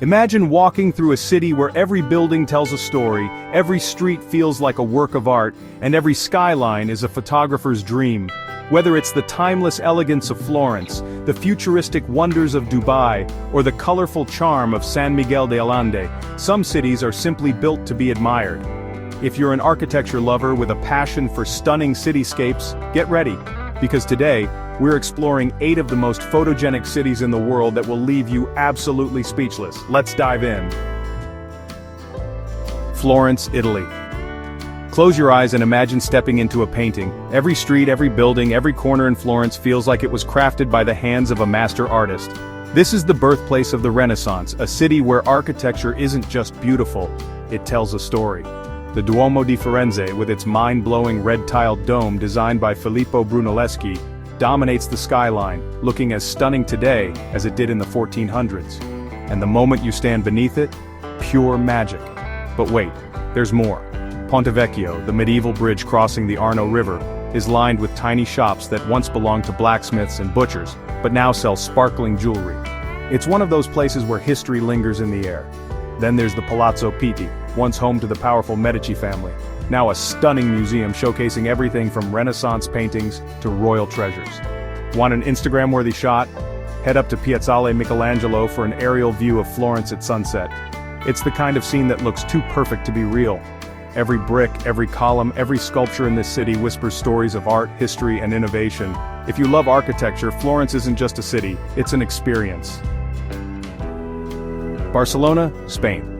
Imagine walking through a city where every building tells a story, every street feels like a work of art, and every skyline is a photographer's dream. Whether it's the timeless elegance of Florence, the futuristic wonders of Dubai, or the colorful charm of San Miguel de Allende, some cities are simply built to be admired. If you're an architecture lover with a passion for stunning cityscapes, get ready, because today, we're exploring 8 of the most photogenic cities in the world that will leave you absolutely speechless. Let's dive in. Florence, Italy. Close your eyes and imagine stepping into a painting. Every street, every building, every corner in Florence feels like it was crafted by the hands of a master artist. This is the birthplace of the Renaissance, a city where architecture isn't just beautiful, it tells a story. The Duomo di Firenze, with its mind-blowing red-tiled dome designed by Filippo Brunelleschi, dominates the skyline, looking as stunning today as it did in the 1400s. And the moment you stand beneath it, pure magic. But wait, there's more. Ponte Vecchio, the medieval bridge crossing the Arno River, is lined with tiny shops that once belonged to blacksmiths and butchers, but now sell sparkling jewelry. It's one of those places where history lingers in the air. Then there's the Palazzo Pitti, once home to the powerful Medici family, now a stunning museum showcasing everything from Renaissance paintings to royal treasures. Want an Instagram-worthy shot? Head up to Piazzale Michelangelo for an aerial view of Florence at sunset. It's the kind of scene that looks too perfect to be real. Every brick, every column, every sculpture in this city whispers stories of art, history, and innovation. If you love architecture, Florence isn't just a city, it's an experience. Barcelona, Spain.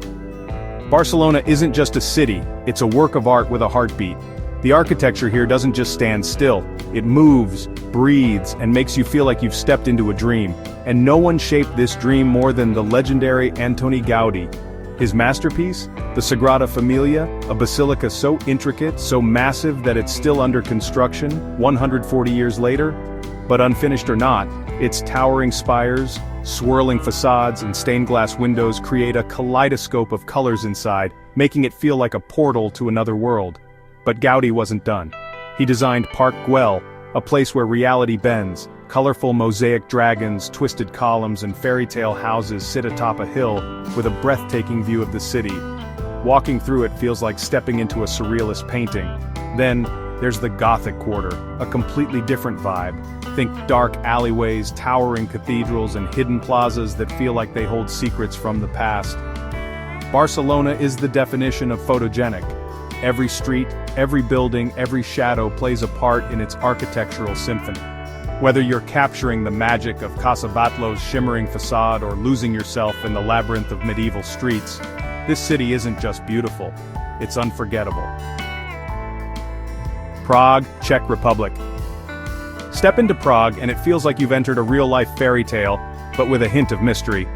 Barcelona isn't just a city, it's a work of art with a heartbeat. The architecture here doesn't just stand still, it moves, breathes, and makes you feel like you've stepped into a dream. And no one shaped this dream more than the legendary Antoni Gaudi. His masterpiece, the Sagrada Familia, a basilica so intricate, so massive that it's still under construction, 140 years later. But unfinished or not, its towering spires, swirling facades, and stained glass windows create a kaleidoscope of colors inside, making it feel like a portal to another world. But Gaudi wasn't done. He designed Park Güell, a place where reality bends. Colorful mosaic dragons, twisted columns, and fairy tale houses sit atop a hill with a breathtaking view of the city. Walking through it feels like stepping into a surrealist painting. Then, there's the Gothic Quarter, a completely different vibe. Think dark alleyways, towering cathedrals, and hidden plazas that feel like they hold secrets from the past. Barcelona is the definition of photogenic. Every street, every building, every shadow plays a part in its architectural symphony. Whether you're capturing the magic of Casa Batlló's shimmering facade or losing yourself in the labyrinth of medieval streets, this city isn't just beautiful, it's unforgettable. Prague, Czech Republic. Step into Prague and it feels like you've entered a real-life fairy tale, but with a hint of mystery.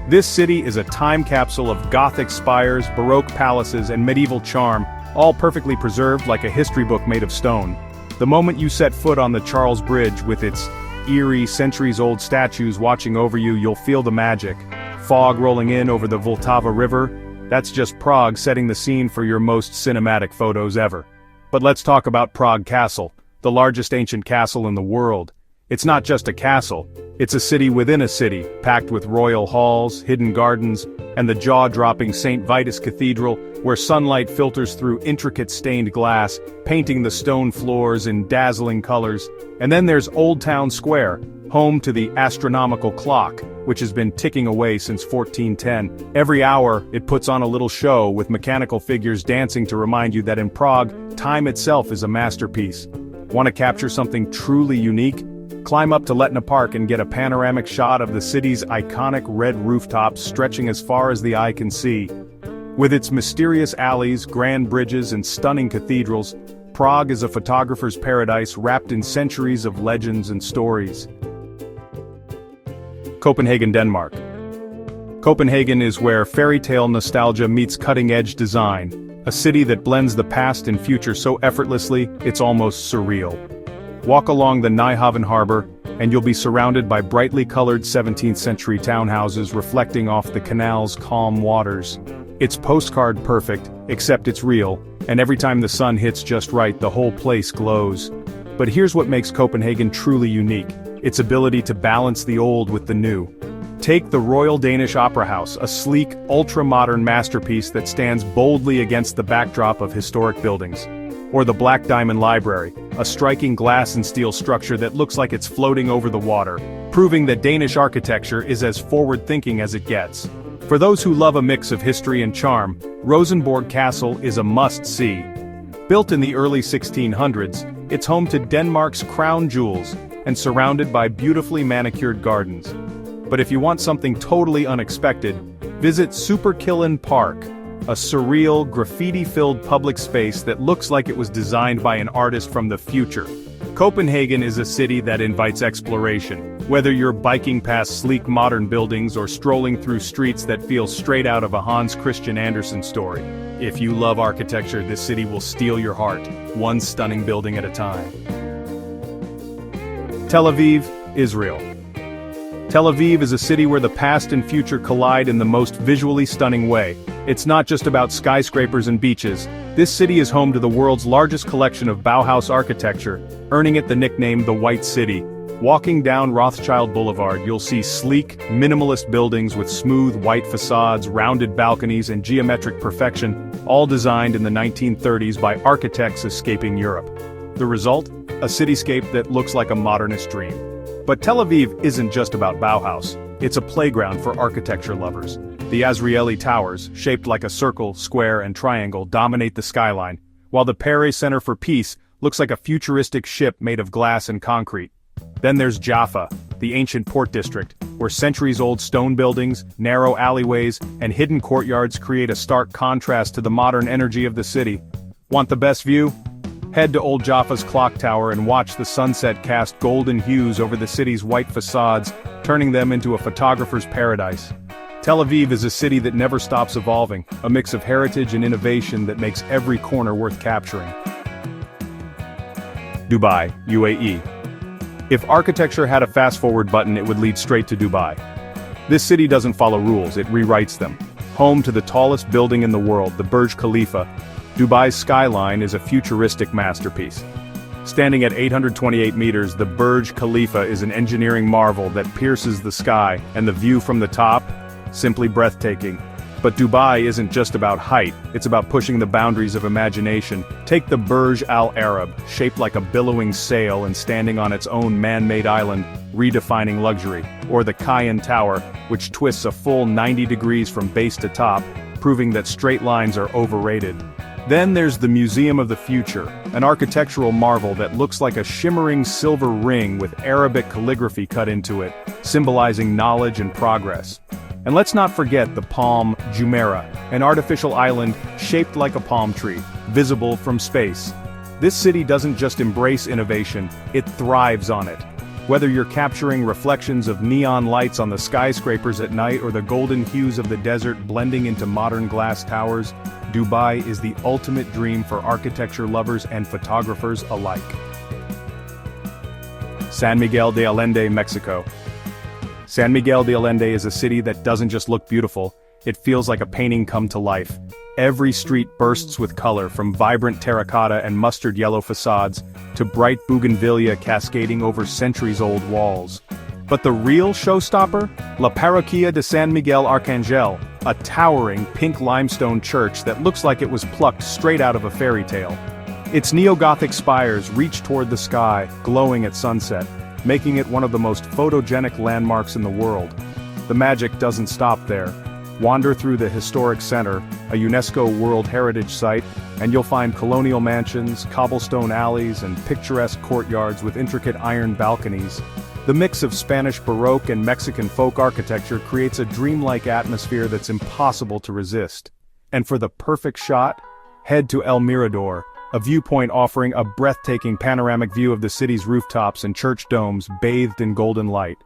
This city is a time capsule of Gothic spires, Baroque palaces, and medieval charm, all perfectly preserved like a history book made of stone. The moment you set foot on the Charles Bridge with its eerie, centuries-old statues watching over you, you'll feel the magic. Fog rolling in over the Vltava River, that's just Prague setting the scene for your most cinematic photos ever. But let's talk about Prague Castle, the largest ancient castle in the world. It's not just a castle, it's a city within a city, packed with royal halls, hidden gardens, and the jaw-dropping St. Vitus Cathedral, where sunlight filters through intricate stained glass, painting the stone floors in dazzling colors. And then there's Old Town Square, home to the astronomical clock, which has been ticking away since 1410. Every hour, it puts on a little show with mechanical figures dancing to remind you that in Prague, time itself is a masterpiece. Want to capture something truly unique? Climb up to Letna Park and get a panoramic shot of the city's iconic red rooftops stretching as far as the eye can see. With its mysterious alleys, grand bridges, and stunning cathedrals, Prague is a photographer's paradise wrapped in centuries of legends and stories. Copenhagen, Denmark. Copenhagen is where fairy tale nostalgia meets cutting-edge design, a city that blends the past and future so effortlessly, it's almost surreal. Walk along the Nyhavn harbor, and you'll be surrounded by brightly colored 17th century townhouses reflecting off the canal's calm waters. It's postcard perfect, except it's real, and every time the sun hits just right, the whole place glows. But here's what makes Copenhagen truly unique: its ability to balance the old with the new. Take the Royal Danish Opera House, a sleek, ultra-modern masterpiece that stands boldly against the backdrop of historic buildings. Or the Black Diamond Library, a striking glass and steel structure that looks like it's floating over the water, proving that Danish architecture is as forward-thinking as it gets. For those who love a mix of history and charm, Rosenborg Castle is a must-see. Built in the early 1600s, it's home to Denmark's crown jewels, and surrounded by beautifully manicured gardens. But if you want something totally unexpected, visit Superkillen Park, a surreal, graffiti-filled public space that looks like it was designed by an artist from the future. Copenhagen is a city that invites exploration, whether you're biking past sleek modern buildings or strolling through streets that feel straight out of a Hans Christian Andersen story. If you love architecture, this city will steal your heart, one stunning building at a time. Tel Aviv, Israel. Tel Aviv is a city where the past and future collide in the most visually stunning way. It's not just about skyscrapers and beaches. This city is home to the world's largest collection of Bauhaus architecture, earning it the nickname the White City. Walking down Rothschild Boulevard, you'll see sleek, minimalist buildings with smooth white facades, rounded balconies, and geometric perfection, all designed in the 1930s by architects escaping Europe. The result? A cityscape that looks like a modernist dream. But Tel Aviv isn't just about Bauhaus. It's a playground for architecture lovers. The Azrieli Towers, shaped like a circle, square, and triangle, dominate the skyline, while the Pere Center for Peace looks like a futuristic ship made of glass and concrete. Then there's Jaffa, the ancient port district, where centuries-old stone buildings, narrow alleyways, and hidden courtyards create a stark contrast to the modern energy of the city. Want the best view? Head to Old Jaffa's clock tower and watch the sunset cast golden hues over the city's white facades, turning them into a photographer's paradise. Tel Aviv is a city that never stops evolving, a mix of heritage and innovation that makes every corner worth capturing. Dubai, UAE. If architecture had a fast-forward button, it would lead straight to Dubai. This city doesn't follow rules, it rewrites them. Home to the tallest building in the world, the Burj Khalifa, Dubai's skyline is a futuristic masterpiece. Standing at 828 meters, the Burj Khalifa is an engineering marvel that pierces the sky, and the view from the top? Simply breathtaking. But Dubai isn't just about height, it's about pushing the boundaries of imagination. Take the Burj Al Arab, shaped like a billowing sail and standing on its own man-made island, redefining luxury. Or the Cayenne Tower, which twists a full 90 degrees from base to top, proving that straight lines are overrated. Then there's the Museum of the Future, an architectural marvel that looks like a shimmering silver ring with Arabic calligraphy cut into it, symbolizing knowledge and progress. And let's not forget the Palm Jumeirah, an artificial island shaped like a palm tree, visible from space. This city doesn't just embrace innovation, it thrives on it. Whether you're capturing reflections of neon lights on the skyscrapers at night or the golden hues of the desert blending into modern glass towers, Dubai is the ultimate dream for architecture lovers and photographers alike. San Miguel de Allende, Mexico. San Miguel de Allende is a city that doesn't just look beautiful, it feels like a painting come to life. Every street bursts with color, from vibrant terracotta and mustard yellow facades, to bright bougainvillea cascading over centuries-old walls. But the real showstopper? La Parroquia de San Miguel Arcangel, a towering pink limestone church that looks like it was plucked straight out of a fairy tale. Its neo-Gothic spires reach toward the sky, glowing at sunset, making it one of the most photogenic landmarks in the world. The magic doesn't stop there. Wander through the historic center, a UNESCO World Heritage Site, and you'll find colonial mansions, cobblestone alleys, and picturesque courtyards with intricate iron balconies. The mix of Spanish Baroque and Mexican folk architecture creates a dreamlike atmosphere that's impossible to resist. And for the perfect shot, head to El Mirador, a viewpoint offering a breathtaking panoramic view of the city's rooftops and church domes bathed in golden light.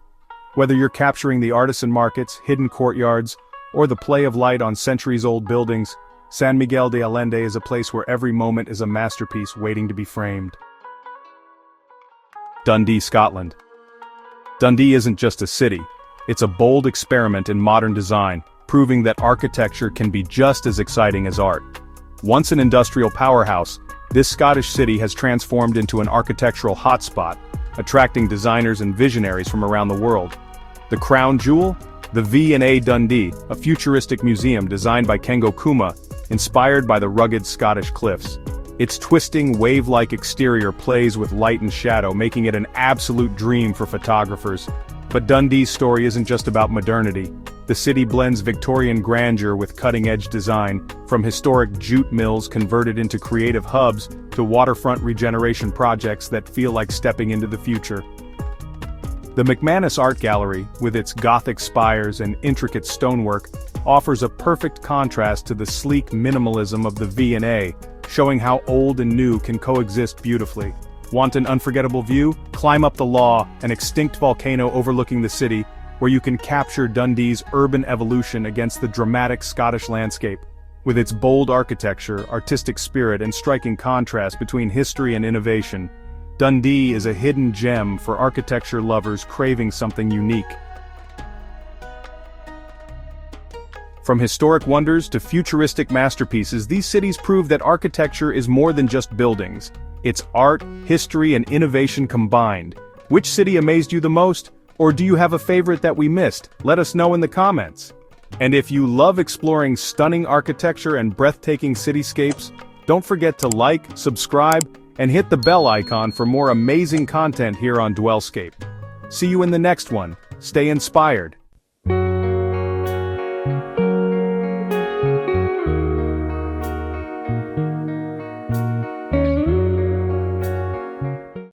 Whether you're capturing the artisan markets, hidden courtyards, or the play of light on centuries-old buildings, San Miguel de Allende is a place where every moment is a masterpiece waiting to be framed. Dundee, Scotland. Dundee isn't just a city, it's a bold experiment in modern design, proving that architecture can be just as exciting as art. Once an industrial powerhouse, this Scottish city has transformed into an architectural hotspot, attracting designers and visionaries from around the world. The crown jewel? The V&A Dundee, a futuristic museum designed by Kengo Kuma, inspired by the rugged Scottish cliffs. Its twisting, wave-like exterior plays with light and shadow, making it an absolute dream for photographers. But Dundee's story isn't just about modernity. The city blends Victorian grandeur with cutting-edge design, from historic jute mills converted into creative hubs to waterfront regeneration projects that feel like stepping into the future. The McManus Art Gallery, with its Gothic spires and intricate stonework, offers a perfect contrast to the sleek minimalism of the V&A, showing how old and new can coexist beautifully. Want an unforgettable view? Climb up the Law, an extinct volcano overlooking the city, where you can capture Dundee's urban evolution against the dramatic Scottish landscape. With its bold architecture, artistic spirit, and striking contrast between history and innovation, Dundee is a hidden gem for architecture lovers craving something unique. From historic wonders to futuristic masterpieces, these cities prove that architecture is more than just buildings. It's art, history, and innovation combined. Which city amazed you the most? Or do you have a favorite that we missed? Let us know in the comments. And if you love exploring stunning architecture and breathtaking cityscapes, don't forget to like, subscribe, and hit the bell icon for more amazing content here on DwellScape. See you in the next one. Stay inspired.